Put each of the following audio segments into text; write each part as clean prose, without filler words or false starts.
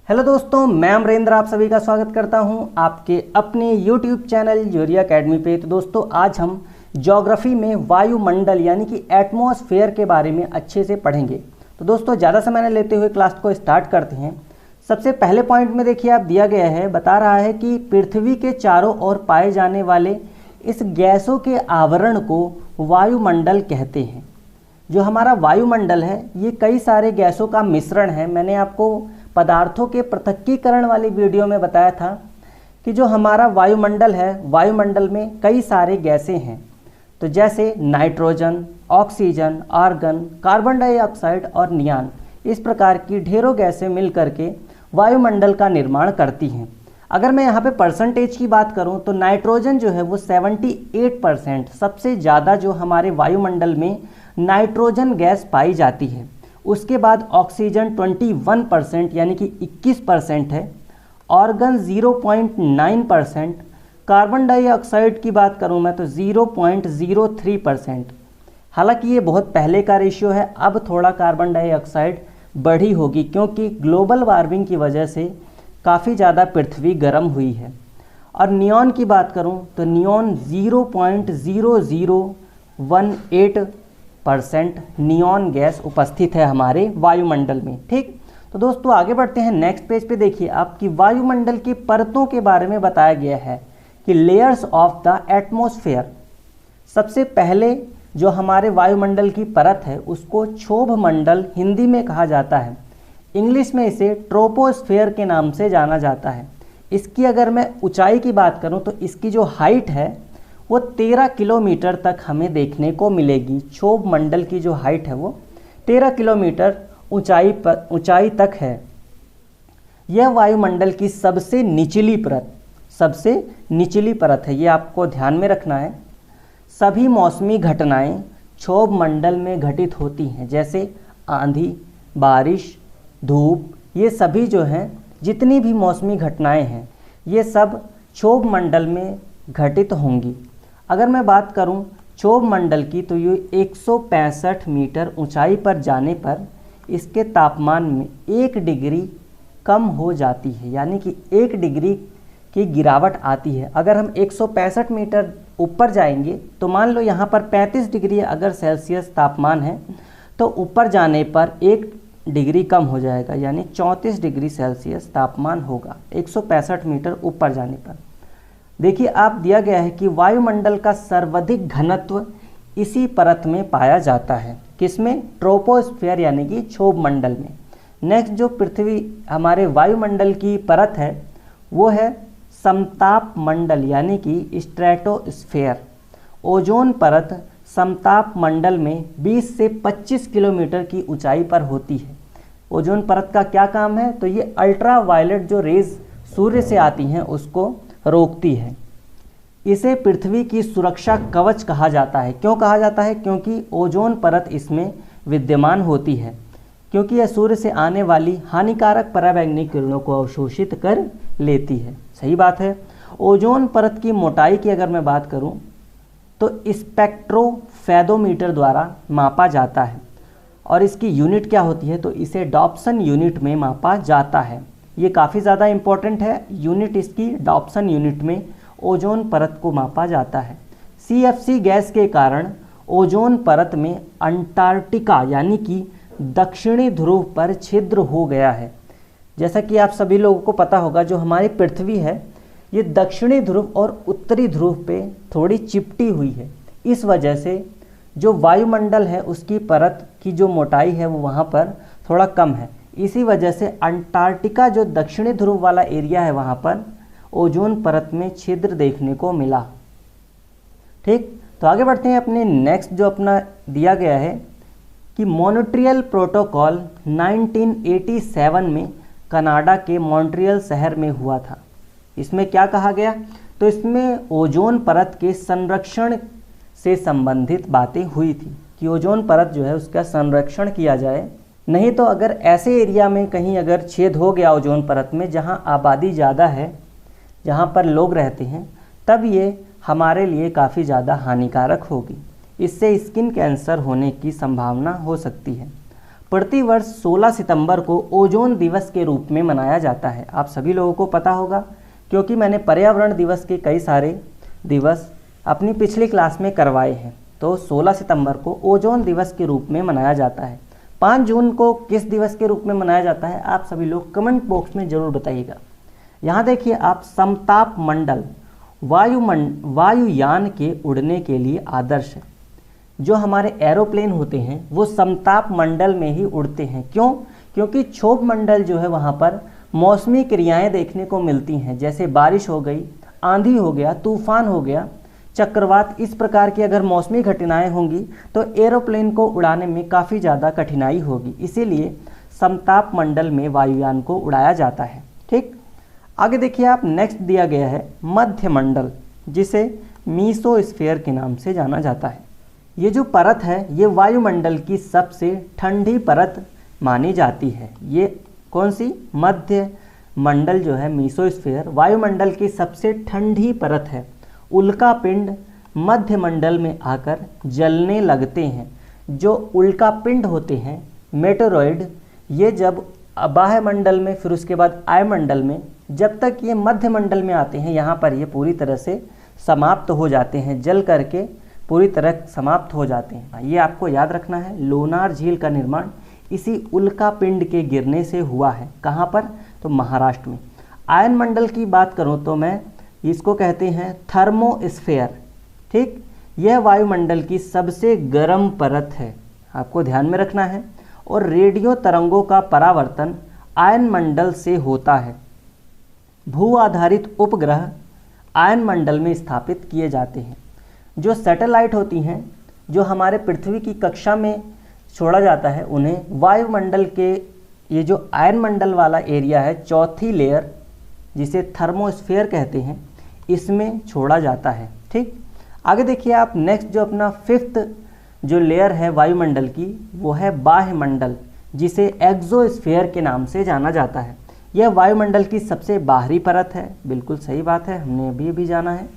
Hello दोस्तों, मैं अमरेंद्र आप सभी का स्वागत करता हूं आपके अपने यूट्यूब चैनल ज्योरिया अकेडमी पे। तो दोस्तों आज हम ज्योग्राफी में वायुमंडल यानी कि एटमॉस्फेयर के बारे में अच्छे से पढ़ेंगे। तो दोस्तों ज़्यादा समय न लेते हुए क्लास को स्टार्ट करते हैं। सबसे पहले पॉइंट में देखिए आप दिया गया है, बता रहा है कि पृथ्वी के चारों ओर पाए जाने वाले इस गैसों के आवरण को वायुमंडल कहते हैं। जो हमारा वायुमंडल है ये कई सारे गैसों का मिश्रण है। मैंने आपको पदार्थों के पृथक्कीकरण वाली वीडियो में बताया था कि जो हमारा वायुमंडल है, वायुमंडल में कई सारे गैसें हैं। तो जैसे nitrogen, oxygen, argon, carbon dioxide और नियान, इस प्रकार की ढेरों गैसें मिल करके वायुमंडल का निर्माण करती हैं। अगर मैं यहाँ पे परसेंटेज की बात करूँ तो नाइट्रोजन जो है वो 78% सबसे ज़्यादा जो हमारे वायुमंडल में नाइट्रोजन गैस पाई जाती है। उसके बाद ऑक्सीजन 21% यानी कि 21% है, ऑर्गन 0.9%, कार्बन डाइऑक्साइड की बात करूं मैं तो 0.03%। हालांकि ये बहुत पहले का रेशियो है, अब थोड़ा कार्बन डाइऑक्साइड बढ़ी होगी क्योंकि ग्लोबल वार्मिंग की वजह से काफ़ी ज़्यादा पृथ्वी गर्म हुई है। और नियॉन की बात करूं तो नियॉन 0.0018% नियॉन गैस उपस्थित है हमारे वायुमंडल में। ठीक, तो दोस्तों आगे बढ़ते हैं। नेक्स्ट पेज पे देखिए आपकी वायुमंडल की परतों के बारे में बताया गया है कि लेयर्स ऑफ द एटमॉस्फेयर। सबसे पहले जो हमारे वायुमंडल की परत है उसको क्षोभ मंडल हिंदी में कहा जाता है, इंग्लिश में इसे ट्रोपोस्फेयर के नाम से जाना जाता है। इसकी अगर मैं ऊंचाई की बात करूं तो इसकी जो हाइट है वो 13 किलोमीटर तक हमें देखने को मिलेगी। क्षोभ मंडल की जो हाइट है वो 13 किलोमीटर ऊंचाई तक है। यह वायुमंडल की सबसे निचली परत है, ये आपको ध्यान में रखना है। सभी मौसमी घटनाएं क्षोभ मंडल में घटित होती हैं, जैसे आंधी, बारिश, धूप, ये सभी जो हैं जितनी भी मौसमी घटनाएं हैं ये सब क्षोभ मंडल में घटित होंगी। अगर मैं बात करूं क्षोभ मंडल की तो ये 165 मीटर ऊंचाई पर जाने पर इसके तापमान में 1 डिग्री कम हो जाती है, यानी कि 1 डिग्री की गिरावट आती है। अगर हम 165 मीटर ऊपर जाएंगे तो मान लो यहाँ पर 35 डिग्री अगर सेल्सियस तापमान है तो ऊपर जाने पर 1 डिग्री कम हो जाएगा, यानी 34 डिग्री सेल्सियस तापमान होगा 165 मीटर ऊपर जाने पर। देखिए आप दिया गया है कि वायुमंडल का सर्वाधिक घनत्व इसी परत में पाया जाता है। किसमें? ट्रोपोस्फेयर यानी कि क्षोभ मंडल में। नेक्स्ट जो पृथ्वी हमारे वायुमंडल की परत है वो है समताप मंडल यानी कि स्ट्रेटोस्फेयर। ओजोन परत समताप मंडल में 20 से 25 किलोमीटर की ऊंचाई पर होती है। ओजोन परत का क्या काम है? तो ये अल्ट्रावायलेट जो रेज सूर्य से आती हैं उसको रोकती है। इसे पृथ्वी की सुरक्षा कवच कहा जाता है। क्यों कहा जाता है? क्योंकि ओजोन परत इसमें विद्यमान होती है, क्योंकि यह सूर्य से आने वाली हानिकारक पराबैंगनी किरणों को अवशोषित कर लेती है। सही बात है। ओजोन परत की मोटाई की अगर मैं बात करूं तो स्पेक्ट्रोफैदोमीटर द्वारा मापा जाता है और इसकी यूनिट क्या होती है? तो इसे डॉप्सन यूनिट में मापा जाता है। ये काफ़ी ज़्यादा इम्पॉर्टेंट है, यूनिट इसकी डॉप्सन यूनिट में ओजोन परत को मापा जाता है। CFC गैस के कारण ओजोन परत में अंटार्कटिका यानी कि दक्षिणी ध्रुव पर छिद्र हो गया है। जैसा कि आप सभी लोगों को पता होगा जो हमारी पृथ्वी है ये दक्षिणी ध्रुव और उत्तरी ध्रुव पे थोड़ी चिपटी हुई है। इस वजह से जो वायुमंडल है उसकी परत की जो मोटाई है वो वहाँ पर थोड़ा कम है। इसी वजह से अंटार्कटिका जो दक्षिणी ध्रुव वाला एरिया है वहाँ पर ओजोन परत में छिद्र देखने को मिला। ठीक, तो आगे बढ़ते हैं अपने नेक्स्ट जो अपना दिया गया है कि मॉन्ट्रियल प्रोटोकॉल 1987 में कनाडा के मॉन्ट्रियल शहर में हुआ था। इसमें क्या कहा गया? तो इसमें ओजोन परत के संरक्षण से संबंधित बातें हुई थी कि ओजोन परत जो है उसका संरक्षण किया जाए। नहीं तो अगर ऐसे एरिया में कहीं अगर छेद हो गया ओजोन परत में जहां आबादी ज़्यादा है, जहां पर लोग रहते हैं, तब ये हमारे लिए काफ़ी ज़्यादा हानिकारक होगी। इससे स्किन कैंसर होने की संभावना हो सकती है। प्रतिवर्ष 16 सितंबर को ओजोन दिवस के रूप में मनाया जाता है। आप सभी लोगों को पता होगा क्योंकि मैंने पर्यावरण दिवस के कई सारे दिवस अपनी पिछली क्लास में करवाए हैं। तो 16 सितंबर को ओजोन दिवस के रूप में मनाया जाता है। 5 जून को किस दिवस के रूप में मनाया जाता है, आप सभी लोग कमेंट बॉक्स में ज़रूर बताइएगा। यहाँ देखिए आप, समताप मंडल वायुयान के उड़ने के लिए आदर्श है। जो हमारे एरोप्लेन होते हैं वो समताप मंडल में ही उड़ते हैं। क्यों? क्योंकि क्षोभ मंडल जो है वहाँ पर मौसमी क्रियाएं देखने को मिलती हैं, जैसे बारिश हो गई, आंधी हो गया, तूफान हो गया, चक्रवात, इस प्रकार की अगर मौसमी घटनाएं होंगी तो एरोप्लेन को उड़ाने में काफ़ी ज़्यादा कठिनाई होगी। इसीलिए समताप मंडल में वायुयान को उड़ाया जाता है। ठीक, आगे देखिए आप, नेक्स्ट दिया गया है मध्य मंडल, जिसे मीसोस्फीयर के नाम से जाना जाता है। ये जो परत है ये वायुमंडल की सबसे ठंडी परत मानी जाती है। ये कौन सी? मध्य मंडल जो है, मीसोस्फीयर, वायुमंडल की सबसे ठंडी परत है। उल्का पिंड मध्य मंडल में आकर जलने लगते हैं। जो उल्का पिंड होते हैं, मेटेरॉइड, ये जब बाह्य मंडल में, फिर उसके बाद आयमंडल में, जब तक ये मध्य मंडल में आते हैं यहाँ पर ये पूरी तरह से समाप्त हो जाते हैं, जल करके पूरी तरह समाप्त हो जाते हैं। ये आपको याद रखना है। लोनार झील का निर्माण इसी उल्का पिंड के गिरने से हुआ है। कहाँ पर? तो महाराष्ट्र में। आयन मंडल की बात करूँ तो मैं इसको कहते हैं थर्मोस्फीयर। ठीक, यह वायुमंडल की सबसे गर्म परत है, आपको ध्यान में रखना है। और रेडियो तरंगों का परावर्तन आयन मंडल से होता है। भू आधारित उपग्रह आयन मंडल में स्थापित किए जाते हैं। जो सैटेलाइट होती हैं, जो हमारे पृथ्वी की कक्षा में छोड़ा जाता है, उन्हें वायुमंडल के ये जो आयन मंडल वाला एरिया है, चौथी लेयर जिसे थर्मोस्फीयर कहते हैं, इसमें छोड़ा जाता है। ठीक, आगे देखिए आप, नेक्स्ट जो अपना 5th जो लेयर है वायुमंडल की, वो है बाह्य मंडल, जिसे एक्सोस्फीयर के नाम से जाना जाता है। यह वायुमंडल की सबसे बाहरी परत है। बिल्कुल सही बात है, हमने अभी अभी जाना है।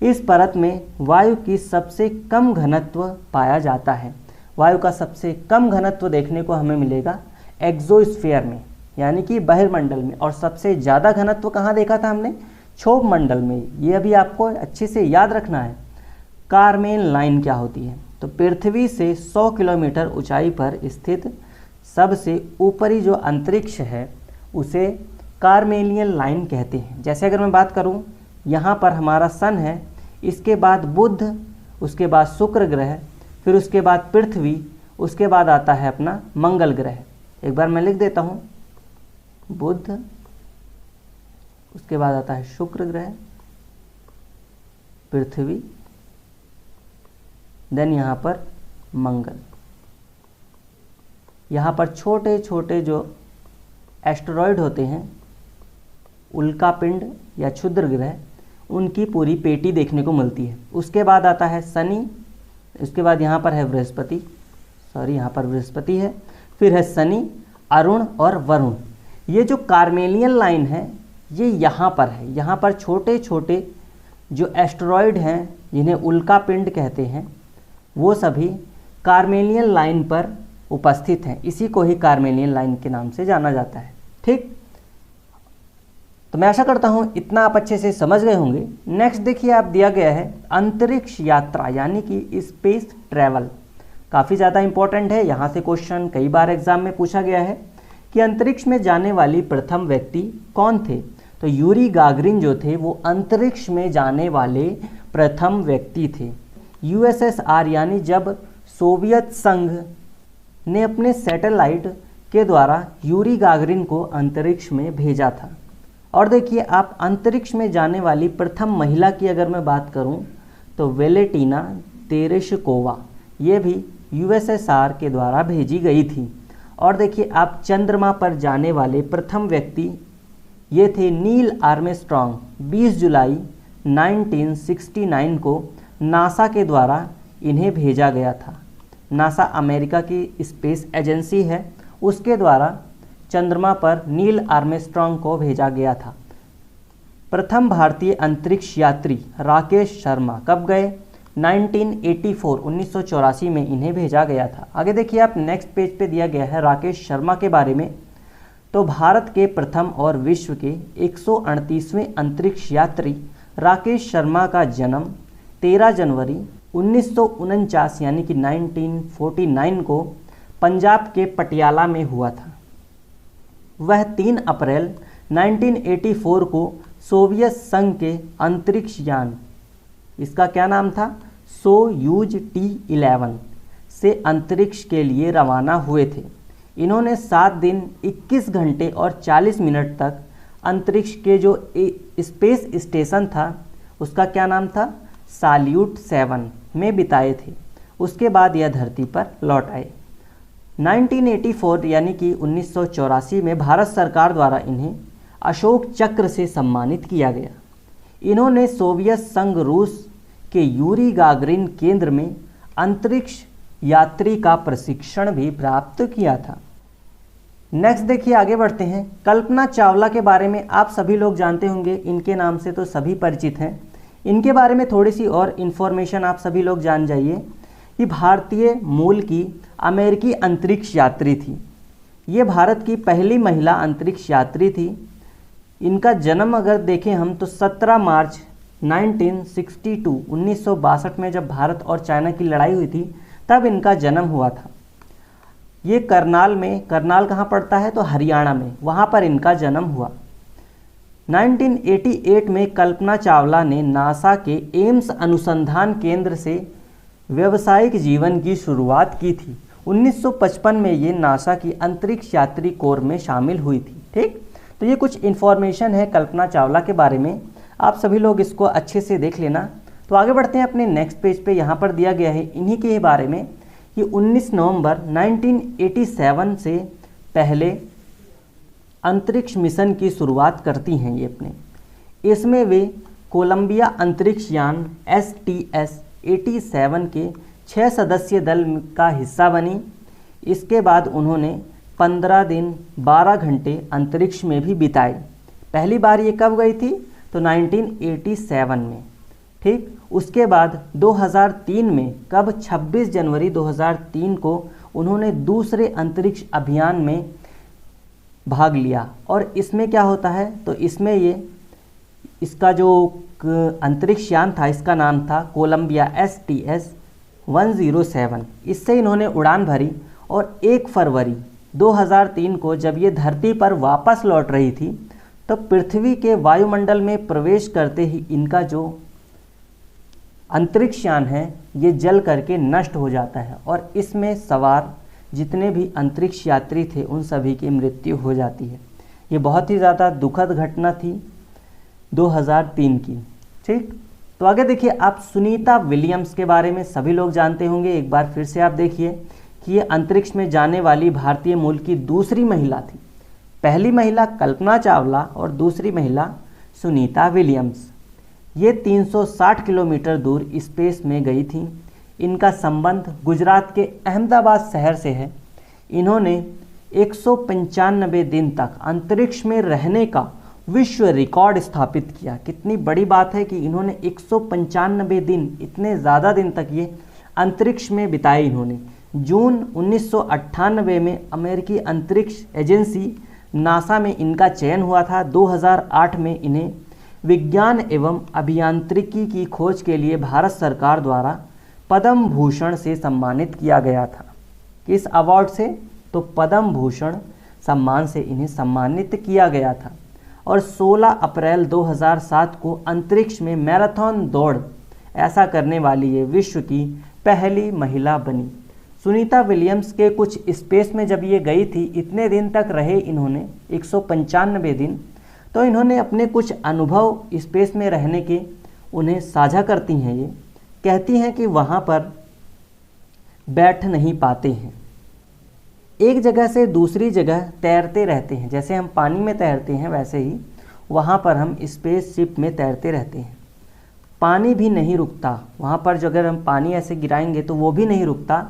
इस परत में वायु की सबसे कम घनत्व पाया जाता है। वायु का सबसे कम घनत्व देखने को हमें मिलेगा एक्सोस्फीयर में, यानी कि बहिर्मंडल में। और सबसे ज़्यादा घनत्व कहाँ देखा था हमने? क्षोभ मंडल में। ये अभी आपको अच्छे से याद रखना है। कारमेन लाइन क्या होती है? तो पृथ्वी से 100 किलोमीटर ऊंचाई पर स्थित सबसे ऊपरी जो अंतरिक्ष है उसे कार्मेलियन लाइन कहते हैं। जैसे अगर मैं बात करूं, यहाँ पर हमारा सन है, इसके बाद बुध, उसके बाद शुक्र ग्रह, फिर उसके बाद पृथ्वी, उसके बाद आता है अपना मंगल ग्रह। एक बार मैं लिख देता हूँ, बुध, उसके बाद आता है शुक्र ग्रह, पृथ्वी, देन यहाँ पर मंगल। यहाँ पर छोटे छोटे जो एस्टेरॉयड होते हैं, उल्का पिंड या क्षुद्र ग्रह, उनकी पूरी पेटी देखने को मिलती है। उसके बाद आता है शनि, उसके बाद यहाँ पर है बृहस्पति, यहाँ पर बृहस्पति है, फिर है शनि, अरुण और वरुण। ये जो कार्मेलियन लाइन है ये यहाँ पर है। यहाँ पर छोटे छोटे जो एस्टेरॉयड हैं जिन्हें उल्का पिंड कहते हैं, वो सभी कार्मेलियन लाइन पर उपस्थित हैं। इसी को ही कार्मेलियन लाइन के नाम से जाना जाता है। ठीक, तो मैं आशा करता हूँ इतना आप अच्छे से समझ गए होंगे। नेक्स्ट देखिए आप, दिया गया है अंतरिक्ष यात्रा यानी कि स्पेस ट्रैवल। काफ़ी ज़्यादा इंपॉर्टेंट है। यहाँ से क्वेश्चन कई बार एग्जाम में पूछा गया है कि अंतरिक्ष में जाने वाली प्रथम व्यक्ति कौन थे? तो यूरी गागरिन जो थे वो अंतरिक्ष में जाने वाले प्रथम व्यक्ति थे। यूएसएसआर यानी जब सोवियत संघ ने अपने सैटेलाइट के द्वारा यूरी गागरिन को अंतरिक्ष में भेजा था। और देखिए आप, अंतरिक्ष में जाने वाली प्रथम महिला की अगर मैं बात करूं तो वेलेटिना तेरेशकोवा, ये भी यूएसएसआर के द्वारा भेजी गई थी। और देखिए आप, चंद्रमा पर जाने वाले प्रथम व्यक्ति ये थे नील आर्मस्ट्रॉन्ग। 20 जुलाई 1969 को नासा के द्वारा इन्हें भेजा गया था। नासा अमेरिका की स्पेस एजेंसी है, उसके द्वारा चंद्रमा पर नील आर्मस्ट्रॉन्ग को भेजा गया था। प्रथम भारतीय अंतरिक्ष यात्री राकेश शर्मा कब गए? 1984 में इन्हें भेजा गया था। आगे देखिए आप, नेक्स्ट पेज पे दिया गया है राकेश शर्मा के बारे में। तो भारत के प्रथम और विश्व के 138वें अंतरिक्ष यात्री राकेश शर्मा का जन्म 13 जनवरी 1949 यानी कि 1949 को पंजाब के पटियाला में हुआ था। वह 3 अप्रैल 1984 को सोवियत संघ के अंतरिक्ष यान, इसका क्या नाम था, सोयूज T-11 से अंतरिक्ष के लिए रवाना हुए थे। इन्होंने 7 दिन 21 घंटे और 40 मिनट तक अंतरिक्ष के जो स्पेस स्टेशन था उसका क्या नाम था, साल्यूट 7 में बिताए थे। उसके बाद यह धरती पर लौट आए। 1984 यानी कि 1984 में भारत सरकार द्वारा इन्हें अशोक चक्र से सम्मानित किया गया। इन्होंने सोवियत संघ रूस के यूरी गागरिन केंद्र में अंतरिक्ष यात्री का प्रशिक्षण भी प्राप्त किया था। नेक्स्ट देखिए, आगे बढ़ते हैं। कल्पना चावला के बारे में आप सभी लोग जानते होंगे, इनके नाम से तो सभी परिचित हैं। इनके बारे में थोड़ी सी और इन्फॉर्मेशन आप सभी लोग जान जाइए कि भारतीय मूल की अमेरिकी अंतरिक्ष यात्री थी। ये भारत की पहली महिला अंतरिक्ष यात्री थी। इनका जन्म अगर देखें हम तो 17 मार्च 1962 में जब भारत और चाइना की लड़ाई हुई थी तब इनका जन्म हुआ था। ये करनाल में, करनाल कहाँ पड़ता है तो हरियाणा में, वहाँ पर इनका जन्म हुआ। 1988 में कल्पना चावला ने नासा के एम्स अनुसंधान केंद्र से व्यावसायिक जीवन की शुरुआत की थी। 1955 में ये नासा की अंतरिक्ष यात्री कोर में शामिल हुई थी। ठीक, तो ये कुछ इन्फॉर्मेशन है कल्पना चावला के बारे में, आप सभी लोग इसको अच्छे से देख लेना। तो आगे बढ़ते हैं अपने नेक्स्ट पेज पे। यहाँ पर दिया गया है इन्हीं के बारे में कि 19 नवंबर 1987 से पहले अंतरिक्ष मिशन की शुरुआत करती हैं ये अपने। इसमें वे कोलंबिया अंतरिक्ष यान STS-87 के 6 सदस्यीय दल का हिस्सा बनी। इसके बाद उन्होंने 15 दिन 12 घंटे अंतरिक्ष में भी बिताए। पहली बार ये कब गई थी तो 1987 में। ठीक, उसके बाद 2003 में, कब, 26 जनवरी 2003 को उन्होंने दूसरे अंतरिक्ष अभियान में भाग लिया। और इसमें क्या होता है तो इसमें ये, इसका जो अंतरिक्ष यान था इसका नाम था कोलंबिया STS-107। इससे इन्होंने उड़ान भरी और 1 फरवरी 2003 को जब ये धरती पर वापस लौट रही थी तो पृथ्वी के वायुमंडल में प्रवेश करते ही इनका जो अंतरिक्ष यान है ये जल करके नष्ट हो जाता है और इसमें सवार जितने भी अंतरिक्ष यात्री थे उन सभी की मृत्यु हो जाती है। ये बहुत ही ज़्यादा दुखद घटना थी 2003 की। ठीक, तो आगे देखिए आप, सुनीता विलियम्स के बारे में सभी लोग जानते होंगे। एक बार फिर से आप देखिए कि ये अंतरिक्ष में जाने वाली भारतीय मूल की दूसरी महिला थी। पहली महिला कल्पना चावला और दूसरी महिला सुनीता विलियम्स। ये 360 किलोमीटर दूर स्पेस में गई थी। इनका संबंध गुजरात के अहमदाबाद शहर से है। इन्होंने 195 दिन तक अंतरिक्ष में रहने का विश्व रिकॉर्ड स्थापित किया। कितनी बड़ी बात है कि इन्होंने 195 दिन, इतने ज़्यादा दिन तक ये अंतरिक्ष में बिताए इन्होंने। जून 1998 में अमेरिकी अंतरिक्ष एजेंसी नासा में इनका चयन हुआ था। 2008 में इन्हें विज्ञान एवं अभियांत्रिकी की खोज के लिए भारत सरकार द्वारा पद्म भूषण से सम्मानित किया गया था। किस अवार्ड से तो पद्म भूषण सम्मान से इन्हें सम्मानित किया गया था। और 16 अप्रैल 2007 को अंतरिक्ष में मैराथन दौड़ ऐसा करने वाली ये विश्व की पहली महिला बनी। सुनीता विलियम्स के कुछ स्पेस में जब ये गई थी, इतने दिन तक रहे इन्होंने 195 दिन। तो इन्होंने अपने कुछ अनुभव स्पेस में रहने के उन्हें साझा करती हैं। ये कहती हैं कि वहाँ पर बैठ नहीं पाते हैं, एक जगह से दूसरी जगह तैरते रहते हैं। जैसे हम पानी में तैरते हैं वैसे ही वहाँ पर हम स्पेसशिप में तैरते रहते हैं। पानी भी नहीं रुकता वहाँ पर, जो अगर हम पानी ऐसे गिराएंगे तो वो भी नहीं रुकता।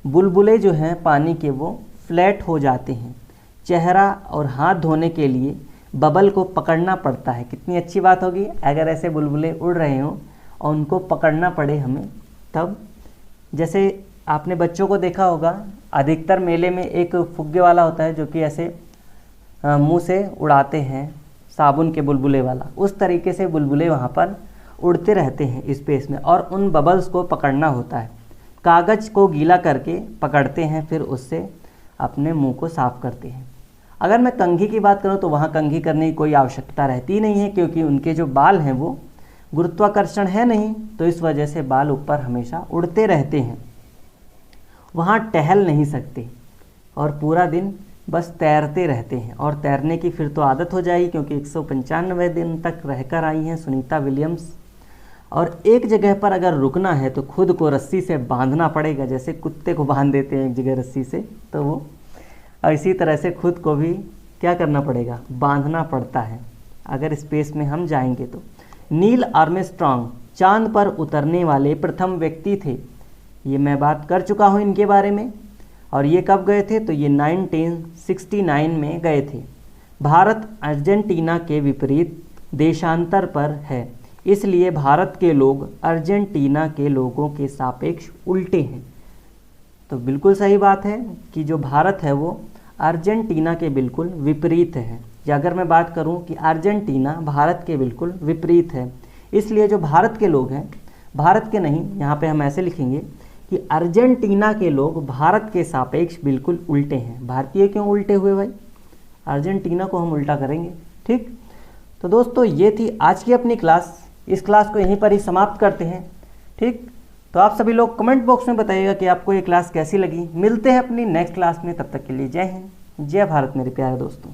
बुलबुले जो हैं पानी के वो फ्लैट हो जाते हैं। चेहरा और हाथ धोने के लिए बबल को पकड़ना पड़ता है। कितनी अच्छी बात होगी अगर ऐसे बुलबुले उड़ रहे हों और उनको पकड़ना पड़े हमें तब। जैसे आपने बच्चों को देखा होगा, अधिकतर मेले में एक फुग्गे वाला होता है जो कि ऐसे मुंह से उड़ाते हैं, साबुन के बुलबुले वाला, उस तरीके से बुलबुले वहाँ पर उड़ते रहते हैं स्पेस में, और उन बबल्स को पकड़ना होता है। कागज़ को गीला करके पकड़ते हैं, फिर उससे अपने मुंह को साफ़ करते हैं। अगर मैं कंघी की बात करूं तो वहाँ कंघी करने की कोई आवश्यकता रहती नहीं है, क्योंकि उनके जो बाल हैं वो गुरुत्वाकर्षण है नहीं, तो इस वजह से बाल ऊपर हमेशा उड़ते रहते हैं। वहाँ टहल नहीं सकते और पूरा दिन बस तैरते रहते हैं, और तैरने की फिर तो आदत हो जाएगी, क्योंकि 195 दिन तक रहकर आई हैं सुनीता विलियम्स। और एक जगह पर अगर रुकना है तो खुद को रस्सी से बांधना पड़ेगा, जैसे कुत्ते को बांध देते हैं एक जगह रस्सी से, तो वो इसी तरह से खुद को भी क्या करना पड़ेगा, बांधना पड़ता है अगर स्पेस में हम जाएंगे तो। नील आर्मस्ट्रॉन्ग चांद पर उतरने वाले प्रथम व्यक्ति थे, ये मैं बात कर चुका हूँ इनके बारे में। और ये कब गए थे, तो ये 1969 में गए थे। भारत अर्जेंटीना के विपरीत देशांतर पर है, इसलिए भारत के लोग अर्जेंटीना के लोगों के सापेक्ष उल्टे हैं। तो बिल्कुल सही बात है कि जो भारत है वो अर्जेंटीना के बिल्कुल विपरीत है। या अगर मैं बात करूं कि अर्जेंटीना भारत के बिल्कुल विपरीत है, इसलिए जो भारत के लोग हैं, भारत के नहीं, यहाँ पे हम ऐसे लिखेंगे कि अर्जेंटीना के लोग भारत के सापेक्ष बिल्कुल उल्टे हैं। भारतीय क्यों उल्टे हुए भाई, अर्जेंटीना को हम उल्टा करेंगे। ठीक, तो दोस्तों ये थी आज की अपनी क्लास। इस क्लास को यहीं पर ही समाप्त करते हैं। ठीक, तो आप सभी लोग कमेंट बॉक्स में बताइएगा कि आपको ये क्लास कैसी लगी। मिलते हैं अपनी नेक्स्ट क्लास में, तब तक के लिए जय हिंद, जय भारत मेरे प्यारे दोस्तों।